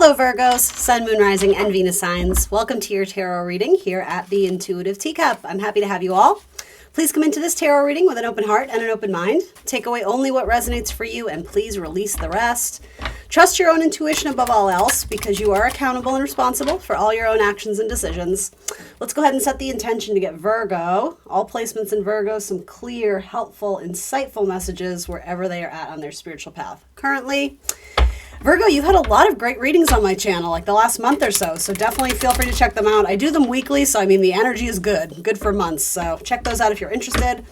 Hello Virgos, Sun, Moon, Rising, and Venus signs. Welcome to your tarot reading here at the Intuitive Teacup. I'm happy to have you all. Please come into this tarot reading with an open heart and an open mind. Take away only what resonates for you and please release the rest. Trust your own intuition above all else because you are accountable and responsible for all your own actions and decisions. Let's go ahead and set the intention to get Virgo, all placements in Virgo, some clear, helpful, insightful messages wherever they are at on their spiritual path. Currently, Virgo, you've had a lot of great readings on my channel, like the last month or so definitely feel free to check them out. I do them weekly, so I mean, the energy is good for months, so check those out if you're interested.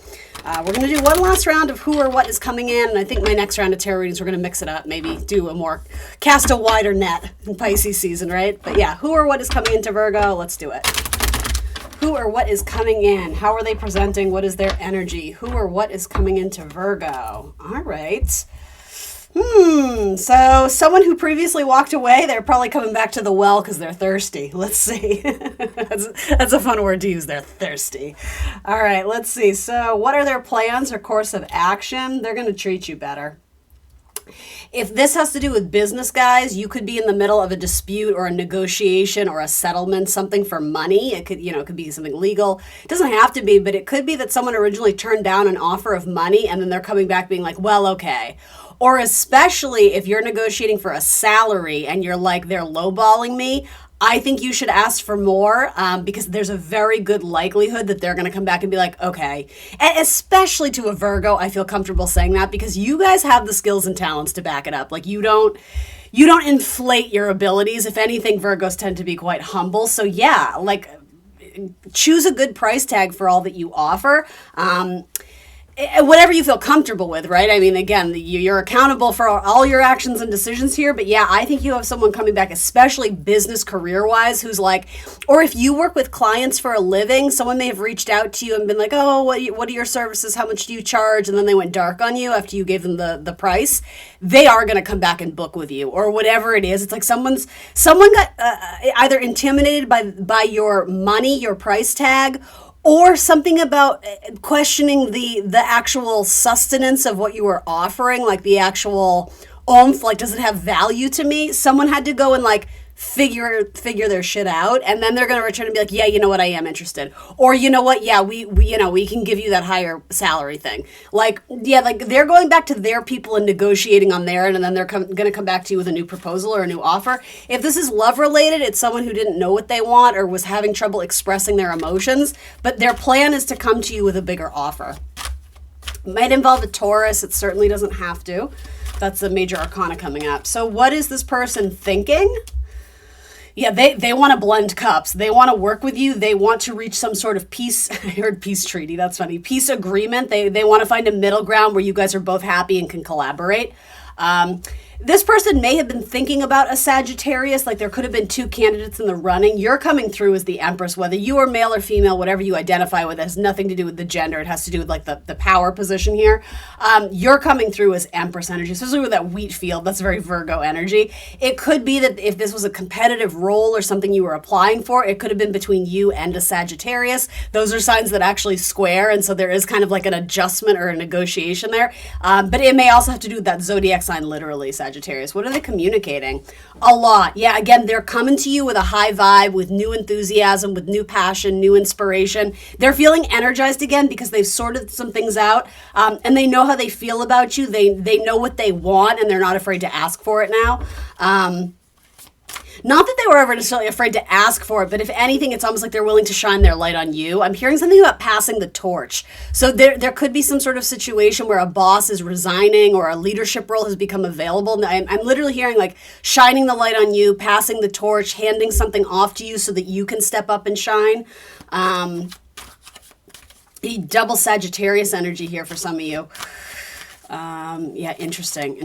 We're going to do one last round of who or what is coming in, and I think my next round of tarot readings, we're going to mix it up, maybe cast a wider net in Pisces season, right? But yeah, who or what is coming into Virgo? Let's do it. Who or what is coming in? How are they presenting? What is their energy? Who or what is coming into Virgo? All right. So someone who previously walked away, they're probably coming back to the well because they're thirsty. Let's see. That's a fun word to use. They're thirsty. All right, let's see. So what are their plans or course of action? They're going to treat you better. If this has to do with business, guys, you could be in the middle of a dispute or a negotiation or a settlement, something for money. It could, it could be something legal. It doesn't have to be, but it could be that someone originally turned down an offer of money and then they're coming back being like, well, okay. Or especially if you're negotiating for a salary and you're like, they're lowballing me, I think you should ask for more because there's a very good likelihood that they're going to come back and be like, okay. And especially to a Virgo, I feel comfortable saying that because you guys have the skills and talents to back it up. Like you don't inflate your abilities. If anything, Virgos tend to be quite humble. So yeah, like choose a good price tag for all that you offer. Whatever you feel comfortable with, right? I mean, again, you're accountable for all your actions and decisions here, but yeah, I think you have someone coming back, especially business career-wise, who's like, or if you work with clients for a living, someone may have reached out to you and been like, oh, what are your services? How much do you charge? And then they went dark on you after you gave them the price. They are going to come back and book with you or whatever it is. It's like someone got either intimidated by your money, your price tag, or something about questioning the actual sustenance of what you were offering, like the actual oomph, like does it have value to me? Someone had to go and like figure their shit out, and then they're going to return and be like, yeah, you know what, I am interested. Or you know what, yeah, we can give you that higher salary thing. Like, yeah, like they're going back to their people and negotiating on their end, and then they're going to come back to you with a new proposal or a new offer. If this is love related, it's someone who didn't know what they want or was having trouble expressing their emotions, but their plan is to come to you with a bigger offer. Might involve a Taurus. It certainly doesn't have to. That's the major arcana coming up. So what is this person thinking? Yeah, they want to blend cups. They want to work with you. They want to reach some sort of peace. I heard peace treaty. That's funny. Peace agreement. They want to find a middle ground where you guys are both happy and can collaborate. This person may have been thinking about a Sagittarius, like there could have been two candidates in the running. You're coming through as the Empress, whether you are male or female, whatever you identify with, it has nothing to do with the gender. It has to do with like the power position here. You're coming through as Empress energy, especially with that wheat field. That's very Virgo energy. It could be that if this was a competitive role or something you were applying for, it could have been between you and a Sagittarius. Those are signs that actually square, and so there is kind of like an adjustment or a negotiation there. But it may also have to do with that zodiac sign, literally, Sagittarius. What are they communicating? A lot. Yeah, again, they're coming to you with a high vibe, with new enthusiasm, with new passion, new inspiration. They're feeling energized again because they've sorted some things out, and they know how they feel about you. They know what they want, and they're not afraid to ask for it now. Not that they were ever necessarily afraid to ask for it, but if anything, it's almost like they're willing to shine their light on you. I'm hearing something about passing the torch. So there could be some sort of situation where a boss is resigning or a leadership role has become available. I'm literally hearing like shining the light on you, passing the torch, handing something off to you so that you can step up and shine. Double Sagittarius energy here for some of you. Yeah, interesting.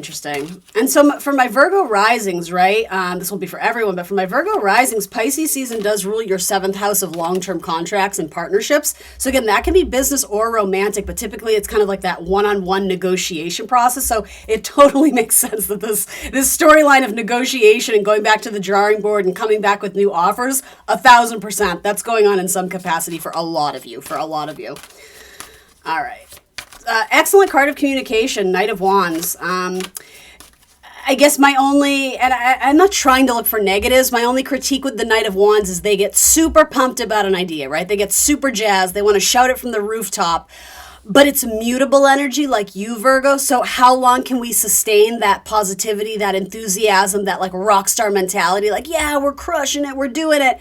And so for my Virgo risings, right, this won't be for everyone, but for my Virgo risings, Pisces season does rule your 7th house of long-term contracts and partnerships. So again, that can be business or romantic, but typically it's kind of like that one-on-one negotiation process. So it totally makes sense that this storyline of negotiation and going back to the drawing board and coming back with new offers, 1,000%, that's going on in some capacity for a lot of you. All right. Excellent card of communication, Knight of Wands. I guess my only, and I'm not trying to look for negatives, my only critique with the Knight of Wands is they get super pumped about an idea, right? They get super jazzed. They want to shout it from the rooftop, but it's mutable energy like you, Virgo. So how long can we sustain that positivity, that enthusiasm, that like rock star mentality? Like, yeah, we're crushing it. We're doing it.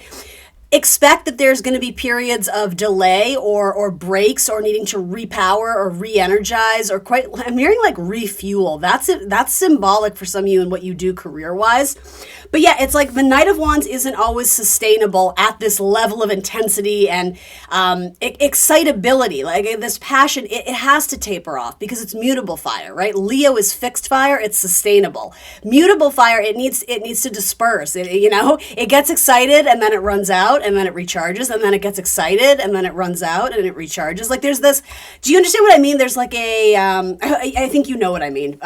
Expect that there's going to be periods of delay or breaks or needing to repower or re-energize or quite, I'm hearing like refuel. That's symbolic for some of you in what you do career-wise. But yeah, it's like the Knight of Wands isn't always sustainable at this level of intensity and excitability. Like this passion, it has to taper off because it's mutable fire, right? Leo is fixed fire, it's sustainable. Mutable fire, it needs to disperse. It gets excited and then it runs out and then it recharges and then it gets excited and then it runs out and it recharges. Like there's this, do you understand what I mean? There's like I think you know what I mean.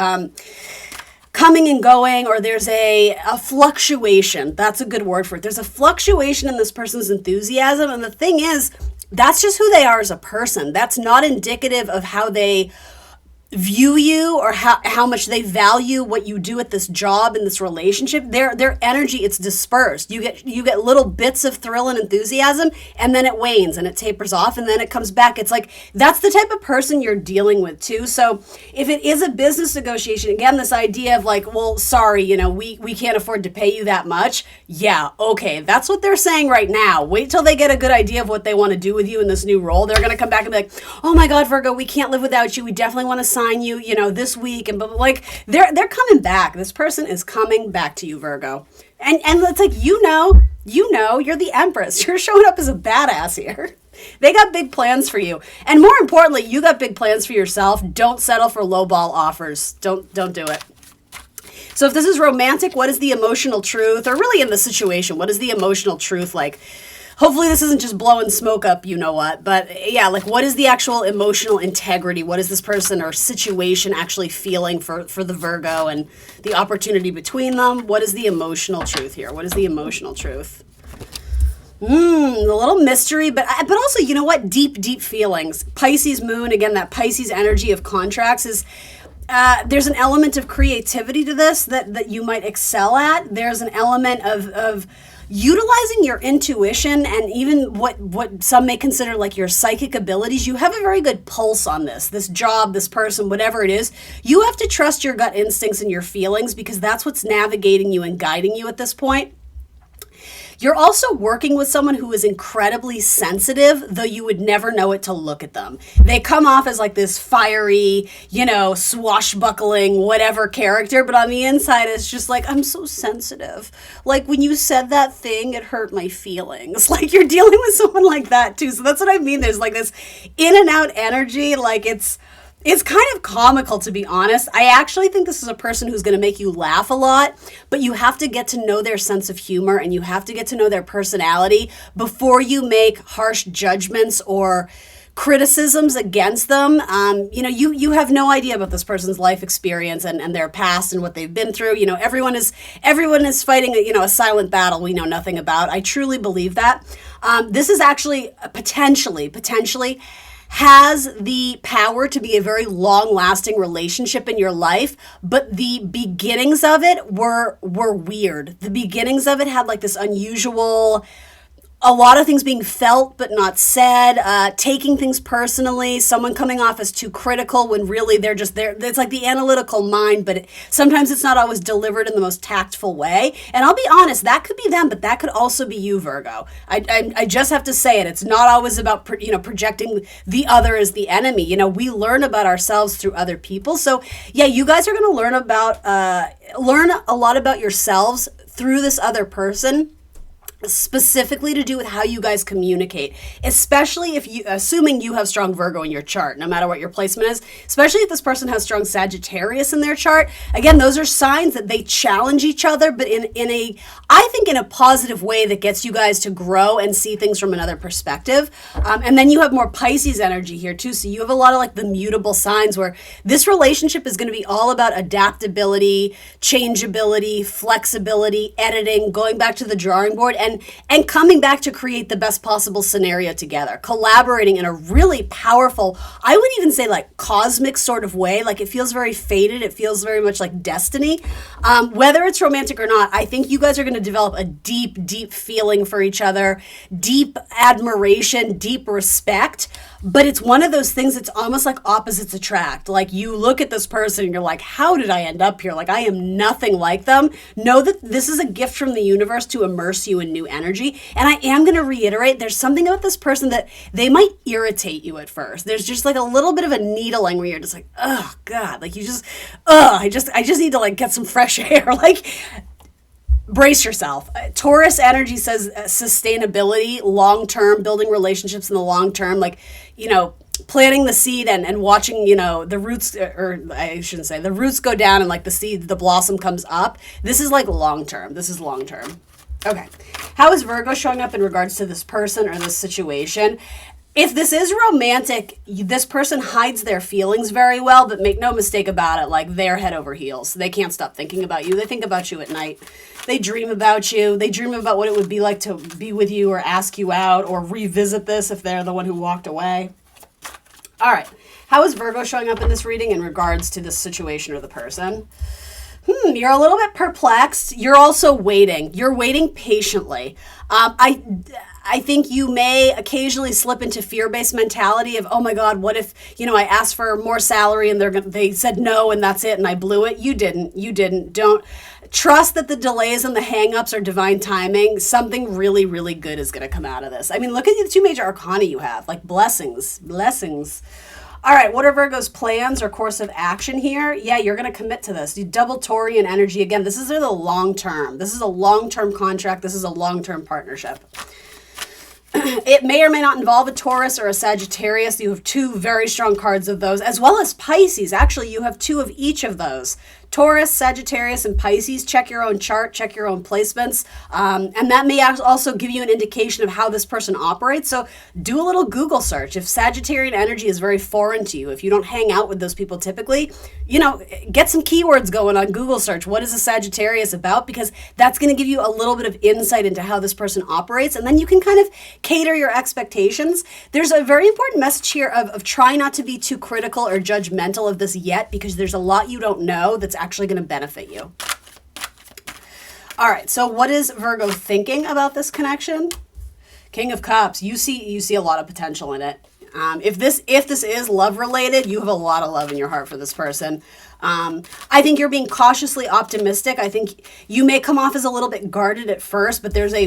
Coming and going, or there's a fluctuation. That's a good word for it. There's a fluctuation in this person's enthusiasm. And the thing is, that's just who they are as a person. That's not indicative of how they view you or how much they value what you do at this job in this relationship. Their energy, it's dispersed. You get little bits of thrill and enthusiasm, and then it wanes and it tapers off and then it comes back. It's like that's the type of person you're dealing with too. So if it is a business negotiation, again, this idea of like, well, sorry, we can't afford to pay you that much. Yeah, okay, that's what they're saying right now. Wait till they get a good idea of what they want to do with you in this new role. They're going to come back and be like, oh my God, Virgo, we can't live without you. We definitely want to sign you, this week, and but like they're coming back. This person is coming back to you, Virgo, and it's like you're the Empress. You're showing up as a badass here. They got big plans for you, and more importantly, you got big plans for yourself. Don't settle for lowball offers. Don't do it. So if this is romantic, what is the emotional truth, or really in the situation, what is the emotional truth like? Hopefully this isn't just blowing smoke up, you know what, but yeah, like what is the actual emotional integrity? What is this person or situation actually feeling for the Virgo and the opportunity between them? What is the emotional truth here? What is the emotional truth? A little mystery, but also, you know what? Deep feelings. Pisces moon, again, that Pisces energy of contracts is, there's an element of creativity to this that you might excel at. There's an element of utilizing your intuition and even what some may consider like your psychic abilities. You have a very good pulse on this job, this person, whatever it is. You have to trust your gut instincts and your feelings because that's what's navigating you and guiding you at this point. You're also working with someone who is incredibly sensitive, though you would never know it to look at them. They come off as like this fiery, swashbuckling, whatever character, but on the inside, it's just like, I'm so sensitive. Like when you said that thing, it hurt my feelings. Like you're dealing with someone like that too. So that's what I mean. There's like this in and out energy. Like it's kind of comical, to be honest. I actually think this is a person who's going to make you laugh a lot, but you have to get to know their sense of humor and you have to get to know their personality before you make harsh judgments or criticisms against them. You have no idea about this person's life experience and their past and what they've been through. Everyone is fighting a silent battle we know nothing about. I truly believe that. This is actually potentially has the power to be a very long-lasting relationship in your life, but the beginnings of it were weird. The beginnings of it had like this unusual, a lot of things being felt but not said, taking things personally, someone coming off as too critical when really they're just there. It's like the analytical mind, but sometimes it's not always delivered in the most tactful way. And I'll be honest, that could be them, but that could also be you, Virgo. I just have to say it. It's not always about projecting the other as the enemy. We learn about ourselves through other people. So yeah, you guys are going to learn a lot about yourselves through this other person, specifically to do with how you guys communicate, especially assuming you have strong Virgo in your chart, no matter what your placement is, especially if this person has strong Sagittarius in their chart. Again, those are signs that they challenge each other, but I think in a positive way that gets you guys to grow and see things from another perspective. And then you have more Pisces energy here too. So you have a lot of like the mutable signs where this relationship is going to be all about adaptability, changeability, flexibility, editing, going back to the drawing board. and coming back to create the best possible scenario together, collaborating in a really powerful, I would even say like cosmic sort of way. Like it feels very fated. It feels very much like destiny. Whether it's romantic or not, I think you guys are going to develop a deep, deep feeling for each other, deep admiration, deep respect. But it's one of those things, it's almost like opposites attract. Like you look at this person and you're like, how did I end up here? Like I am nothing like them. Know that this is a gift from the universe to immerse you in new energy. And I am going to reiterate, there's something about this person that they might irritate you at first. There's just like a little bit of a needling where you're just like, oh God, like you just, I just need to like get some fresh air. Like, brace yourself. Taurus energy says sustainability, long-term, building relationships in the long term, like, planting the seed and watching, the roots, or I shouldn't say, the roots go down and like the seed, the blossom comes up. This is like long-term. This is long-term. Okay. How is Virgo showing up in regards to this person or this situation? If this is romantic, this person hides their feelings very well, but make no mistake about it, like they're head over heels. They can't stop thinking about you. They think about you at night. They dream about you. They dream about what it would be like to be with you or ask you out or revisit this if they're the one who walked away. All right. How is Virgo showing up in this reading in regards to this situation or the person? You're a little bit perplexed. You're also waiting. You're waiting patiently. I think you may occasionally slip into fear-based mentality of, oh my God, what if, I asked for more salary and they said no and that's it and I blew it. You didn't. Don't trust that the delays and the hang-ups are divine timing. Something really, really good is going to come out of this. I mean, look at the two major arcana you have, like blessings. All right, what are Virgo's plans or course of action here? Yeah, you're going to commit to this. You double Taurian energy. Again, this is the long term. This is a long-term contract. This is a long-term partnership. It may or may not involve a Taurus or a Sagittarius. You have two very strong cards of those, as well as Pisces. Actually, you have two of each of those. Taurus, Sagittarius, and Pisces. Check your own chart, check your own placements. And that may also give you an indication of how this person operates. So do a little Google search. If Sagittarian energy is very foreign to you, if you don't hang out with those people typically, get some keywords going on Google search. What is a Sagittarius about? Because that's going to give you a little bit of insight into how this person operates. And then you can kind of cater your expectations. There's a very important message here of try not to be too critical or judgmental of this yet, because there's a lot you don't know that's actually going to benefit you. All right, so what is Virgo thinking about this connection? King of Cups. You see a lot of potential in it. If this is love related, you have a lot of love in your heart for this person. I think you're being cautiously optimistic. I think you may come off as a little bit guarded at first, but there's a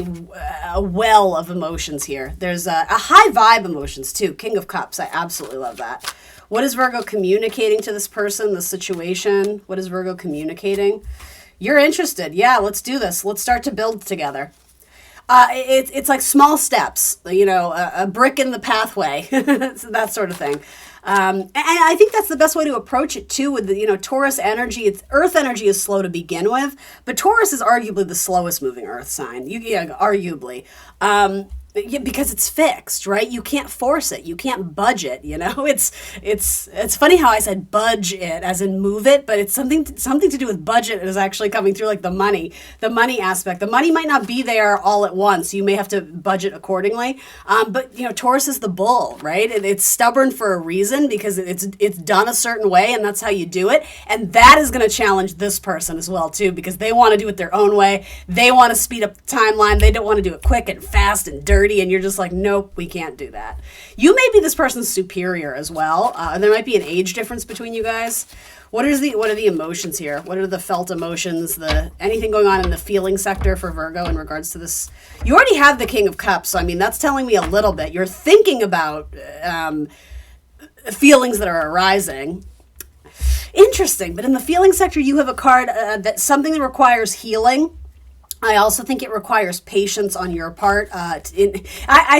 well of emotions here. There's a high vibe emotions too. King of Cups. I absolutely love that. What is Virgo communicating to this person, the situation? What is Virgo communicating? You're interested. Yeah, let's do this. Let's start to build together. It's like small steps, a brick in the pathway, that sort of thing. And I think that's the best way to approach it too with the, Taurus energy. Earth energy is slow to begin with, but Taurus is arguably the slowest moving earth sign. Arguably. Because it's fixed, right? You can't force it. You can't budge it. It's funny how I said budge it as in move it, but it's something to do with budget is actually coming through, like the money aspect. The money might not be there all at once. You may have to budget accordingly. But Taurus is the bull, right? It's stubborn for a reason because it's done a certain way, and that's how you do it. And that is going to challenge this person as well too, because they want to do it their own way. They want to speed up the timeline. They don't want to do it quick and fast and dirty. And you're just like, nope, we can't do that. You may be this person's superior as well. There might be an age difference between you guys. What are the emotions here? What are the felt emotions? Anything going on in the feeling sector for Virgo in regards to this? You already have the King of Cups, so I mean that's telling me a little bit. You're thinking about feelings that are arising. Interesting, but in the feeling sector, you have a card that something that requires healing. I also think it requires patience on your part. I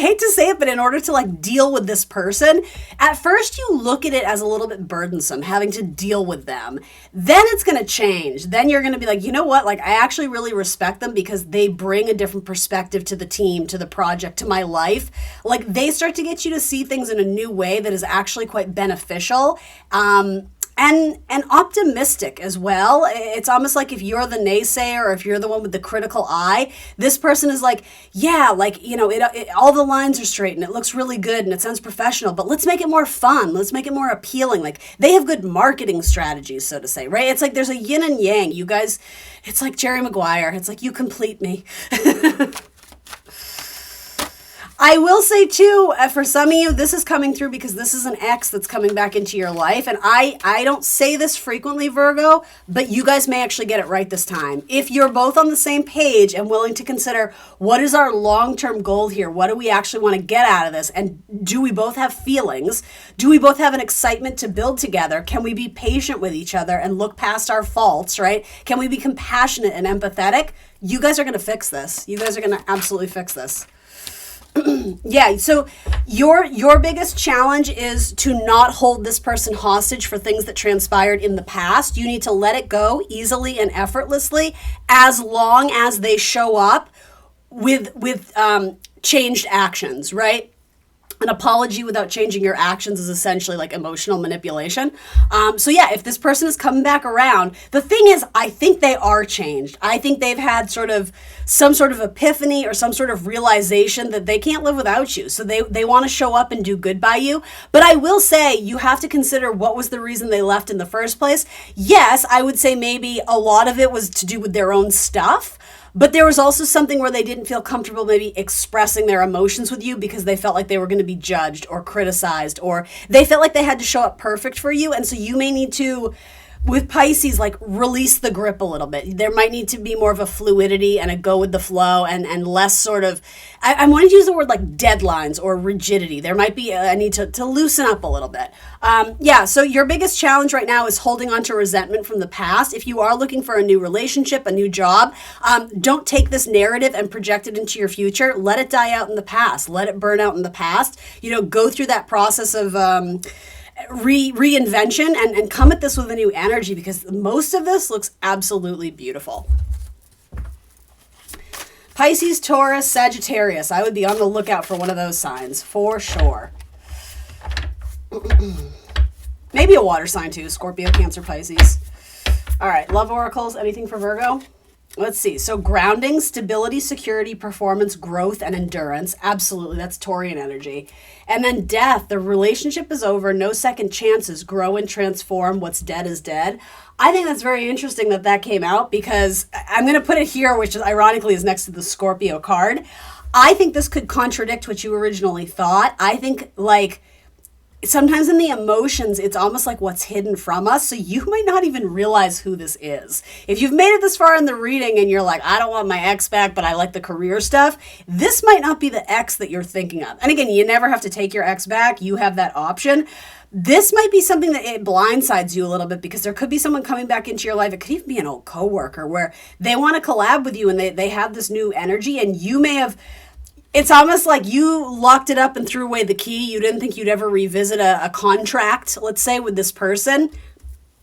hate to say it, but in order to deal with this person, at first you look at it as a little bit burdensome, having to deal with them. Then it's going to change. Then you're going to be like, you know what? I actually really respect them because they bring a different perspective to the team, to the project, to my life. They start to get you to see things in a new way that is actually quite beneficial. and optimistic as well. It's almost like if you're the naysayer or if you're the one with the critical eye, this person is like, yeah, like, you know, all the lines are straight and it looks really good and it sounds professional, but let's make it more fun. Let's make it more appealing. Like they have good marketing strategies, so to say, right? It's like there's a yin and yang. You guys, it's like Jerry Maguire. It's like, you complete me. I will say too, for some of you, this is coming through because this is an ex that's coming back into your life. And I don't say this frequently, Virgo, but you guys may actually get it right this time. If you're both on the same page and willing to consider what is our long-term goal here? What do we actually want to get out of this? And do we both have feelings? Do we both have an excitement to build together? Can we be patient with each other and look past our faults, right? Can we be compassionate and empathetic? You guys are going to fix this. You guys are going to absolutely fix this. Yeah, so your biggest challenge is to not hold this person hostage for things that transpired in the past. You need to let it go easily and effortlessly as long as they show up with changed actions, right? An apology without changing your actions is essentially like emotional manipulation. So yeah, if this person is coming back around, the thing is, I think they are changed. I think they've had some sort of epiphany or some sort of realization that they can't live without you. So they want to show up and do good by you. But I will say you have to consider what was the reason they left in the first place. Yes, I would say maybe a lot of it was to do with their own stuff. But there was also something where they didn't feel comfortable maybe expressing their emotions with you because they felt like they were going to be judged or criticized, or they felt like they had to show up perfect for you. And so you may need to, with Pisces, like release the grip a little bit. There might need to be more of a fluidity and a go with the flow and less sort of, I want to use the word like deadlines or rigidity. There might be a need to loosen up a little bit. Yeah, so your biggest challenge right now is holding on to resentment from the past. If you are looking for a new relationship, a new job, don't take this narrative and project it into your future. Let it die out in the past. Let it burn out in the past. You know, go through that process of reinvention and come at this with a new energy, because most of this looks absolutely beautiful. Pisces, Taurus, Sagittarius. I would be on the lookout for one of those signs for sure. Maybe a water sign too. Scorpio, Cancer, Pisces. All right, love oracles. Anything for Virgo? Let's see. So grounding, stability, security, performance, growth, and endurance. Absolutely. That's Taurian energy. And then death. The relationship is over. No second chances. Grow and transform. What's dead is dead. I think that's very interesting that came out, because I'm going to put it here, which is ironically is next to the Scorpio card. I think this could contradict what you originally thought. I think like sometimes in the emotions, it's almost like what's hidden from us. So you might not even realize who this is. If you've made it this far in the reading and you're like, I don't want my ex back, but I like the career stuff, this might not be the ex that you're thinking of. And again, you never have to take your ex back. You have that option. This might be something that it blindsides you a little bit, because there could be someone coming back into your life. It could even be an old coworker where they want to collab with you and they have this new energy, and you may have, it's almost like you locked it up and threw away the key. You didn't think you'd ever revisit a contract, let's say, with this person.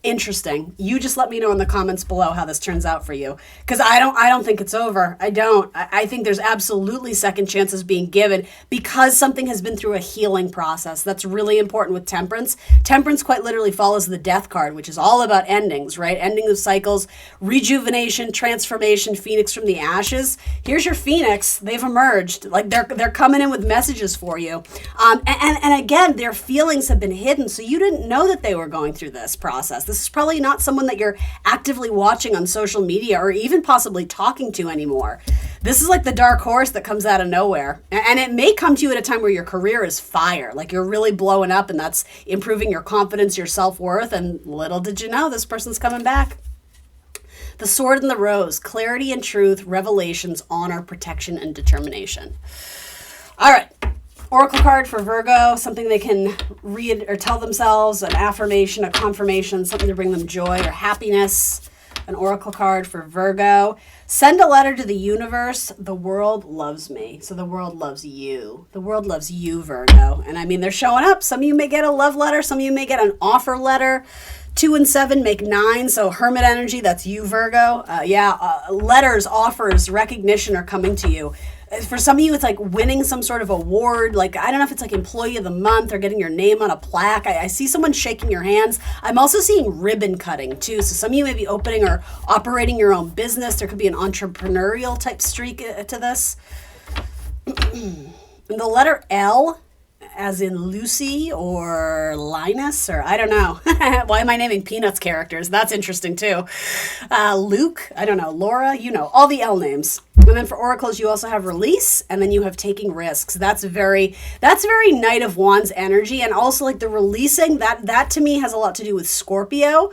Interesting. You just let me know in the comments below how this turns out for you, because I don't think it's over. I think there's absolutely second chances being given, because something has been through a healing process. That's really important with Temperance. Temperance quite literally follows the Death card, which is all about endings, right? Ending of cycles, rejuvenation, transformation, phoenix from the ashes. Here's your phoenix. They've emerged. Like they're coming in with messages for you. And again, their feelings have been hidden, so you didn't know that they were going through this process. This is probably not someone that you're actively watching on social media or even possibly talking to anymore. This is like the dark horse that comes out of nowhere. And it may come to you at a time where your career is fire, like you're really blowing up, and that's improving your confidence, your self-worth, and little did you know, this person's coming back. The Sword and the Rose, clarity and truth, revelations, honor, protection, and determination. All right. Oracle card for Virgo, something they can read or tell themselves, an affirmation, a confirmation, something to bring them joy or happiness. An oracle card for Virgo. Send a letter to the universe. The world loves me. So the world loves you. The world loves you, Virgo. And I mean, they're showing up. Some of you may get a love letter. Some of you may get an offer letter. 2 and 7 make 9. So hermit energy, that's you, Virgo. Letters, offers, recognition are coming to you. For some of you, it's like winning some sort of award. Like, I don't know if it's like employee of the month or getting your name on a plaque. I see someone shaking your hands. I'm also seeing ribbon cutting too. So some of you may be opening or operating your own business. There could be an entrepreneurial type streak to this. And the letter L, as in Lucy or Linus, or I don't know. Why am I naming Peanuts characters? That's interesting too. Luke, I don't know. Laura, all the L names. And then for oracles, you also have release, and then you have taking risks. That's very Knight of Wands energy, and also like the releasing, that to me has a lot to do with Scorpio.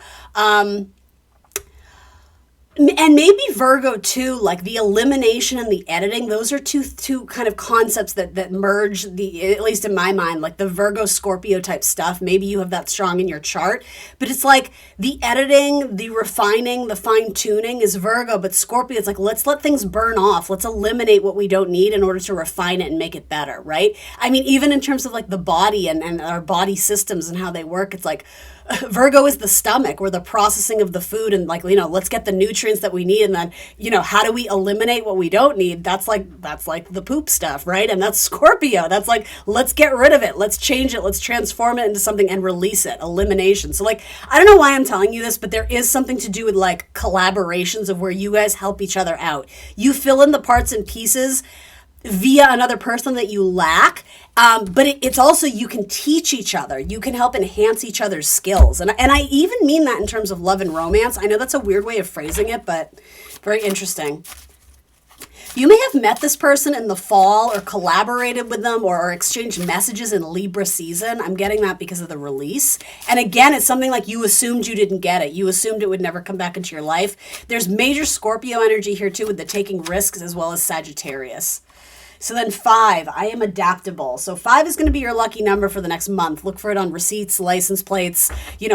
And maybe Virgo too, like the elimination and the editing. Those are two kind of concepts that merge, at least in my mind, like the Virgo Scorpio type stuff. Maybe you have that strong in your chart, but it's like the editing, the refining, the fine tuning is Virgo, but Scorpio, it's like, let's let things burn off. Let's eliminate what we don't need in order to refine it and make it better, right? I mean, even in terms of like the body and our body systems and how they work, it's like, Virgo is the stomach, or the processing of the food, and like, let's get the nutrients that we need, and then, how do we eliminate what we don't need? That's like the poop stuff, right? And that's Scorpio. That's like, let's get rid of it. Let's change it. Let's transform it into something and release it. Elimination. So like, I don't know why I'm telling you this, but there is something to do with like collaborations of where you guys help each other out. You fill in the parts and pieces via another person that you lack. But it's also, you can teach each other. You can help enhance each other's skills. And I even mean that in terms of love and romance. I know that's a weird way of phrasing it, but very interesting. You may have met this person in the fall or collaborated with them or exchanged messages in Libra season. I'm getting that because of the release. And again, it's something like you assumed you didn't get it. You assumed it would never come back into your life. There's major Scorpio energy here too, with the taking risks, as well as Sagittarius. So then 5, I am adaptable. So 5 is going to be your lucky number for the next month. Look for it on receipts, license plates,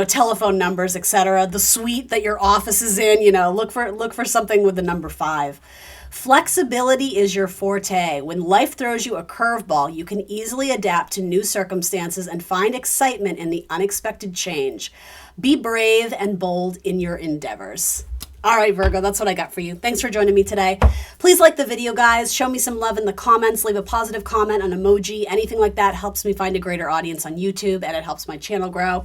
telephone numbers, etc. The suite that your office is in, look for something with the number 5. Flexibility is your forte. When life throws you a curveball, you can easily adapt to new circumstances and find excitement in the unexpected change. Be brave and bold in your endeavors. All right, Virgo, that's what I got for you. Thanks for joining me today. Please like the video, guys. Show me some love in the comments. Leave a positive comment, an emoji, anything like that helps me find a greater audience on YouTube, and it helps my channel grow.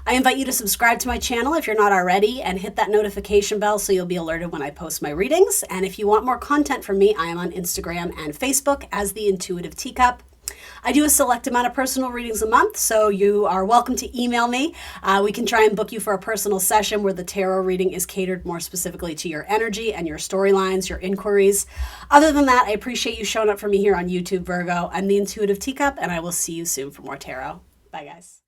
I invite you to subscribe to my channel if you're not already, and hit that notification bell so you'll be alerted when I post my readings. And if you want more content from me, I am on Instagram and Facebook as The Intuitive Teacup. I do a select amount of personal readings a month, so you are welcome to email me. We can try and book you for a personal session where the tarot reading is catered more specifically to your energy and your storylines, your inquiries. Other than that, I appreciate you showing up for me here on YouTube, Virgo. I'm The Intuitive Teacup, and I will see you soon for more tarot. Bye, guys.